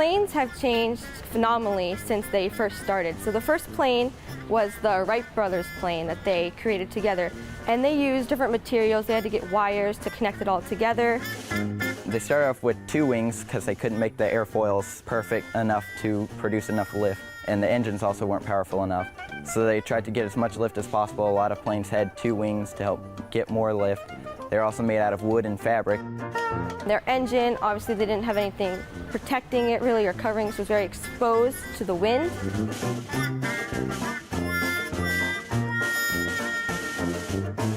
planes have changed phenomenally since they first started. So the first plane was the Wright brothers plane that they created together. And they used different materials. They had to get wires to connect it all together. They started off with 2 wings because they couldn't make the airfoils perfect enough to produce enough lift. And the engines also weren't powerful enough. So they tried to get as much lift as possible. A lot of planes had 2 wings to help get more lift. They're also made out of wood and fabric. Their engine, obviously they didn't have anything protecting it really or covering, so it was very exposed to the wind.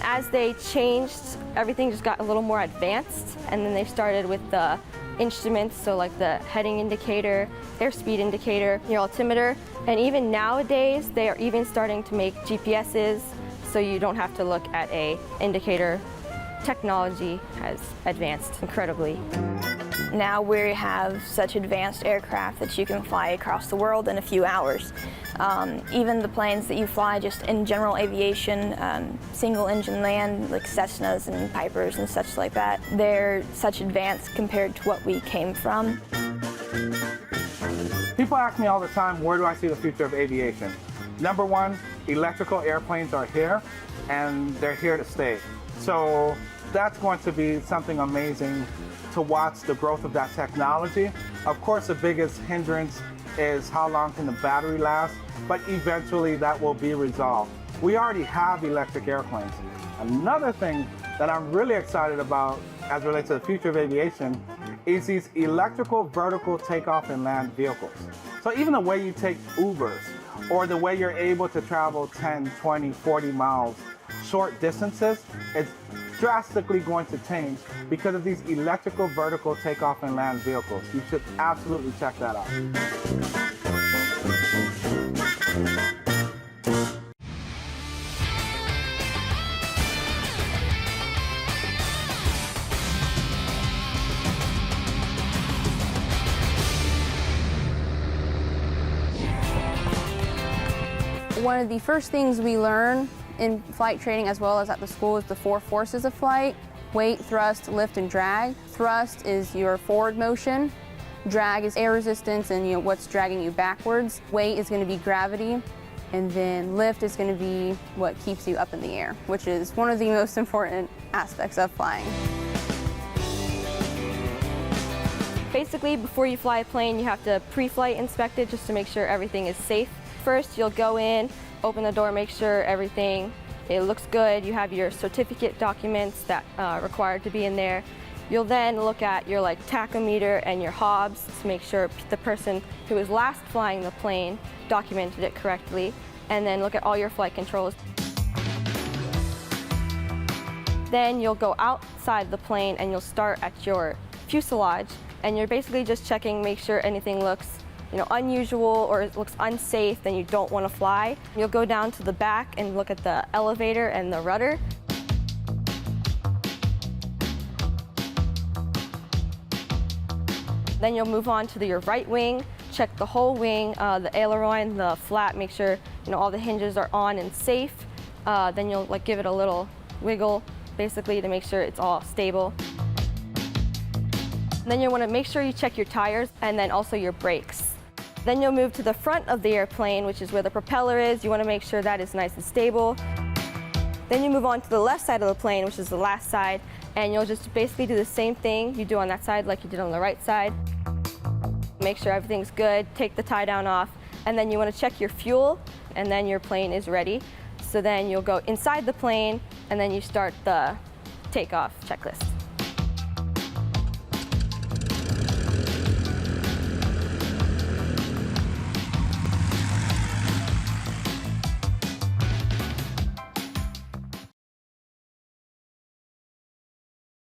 As they changed, everything just got a little more advanced, and then they started with the instruments, so like the heading indicator, airspeed indicator, your altimeter, and even nowadays they are even starting to make GPSs, so you don't have to look at a indicator. Technology has advanced incredibly. Now we have such advanced aircraft that you can fly across the world in a few hours. Even the planes that you fly just in general aviation, single engine land, like Cessnas and Pipers and such like that, they're such advanced compared to what we came from. People ask me all the time, where do I see the future of aviation? Number one, electrical airplanes are here, and they're here to stay. So that's going to be something amazing to watch the growth of that technology. Of course, the biggest hindrance is how long can the battery last, but eventually that will be resolved. We already have electric airplanes. Another thing that I'm really excited about as it relates to the future of aviation is these electrical vertical takeoff and land vehicles. So even the way you take Ubers, or the way you're able to travel 10, 20, 40 miles short distances, it's drastically going to change because of these electrical vertical takeoff and land vehicles. You should absolutely check that out. One of the first things we learn in flight training as well as at the school is the 4 forces of flight: weight, thrust, lift, and drag. Thrust is your forward motion. Drag is air resistance and what's dragging you backwards. Weight is going to be gravity. And then lift is going to be what keeps you up in the air, which is one of the most important aspects of flying. Basically, before you fly a plane, you have to pre-flight inspect it just to make sure everything is safe. First, you'll go in, open the door, make sure everything, it looks good. You have your certificate documents that are required to be in there. You'll then look at your tachometer and your hobs to make sure the person who was last flying the plane documented it correctly, and then look at all your flight controls. Then you'll go outside the plane and you'll start at your fuselage, and you're basically just checking, make sure anything looks unusual or it looks unsafe, then you don't want to fly. You'll go down to the back and look at the elevator and the rudder. Then you'll move on to your right wing, check the whole wing, the aileron, the flap, make sure all the hinges are on and safe. Then you'll give it a little wiggle, basically, to make sure it's all stable. Then you'll want to make sure you check your tires and then also your brakes. Then you'll move to the front of the airplane, which is where the propeller is. You want to make sure that is nice and stable. Then you move on to the left side of the plane, which is the last side, and you'll just basically do the same thing you do on that side like you did on the right side. Make sure everything's good, take the tie down off, and then you want to check your fuel, and then your plane is ready. So then you'll go inside the plane, and then you start the takeoff checklist.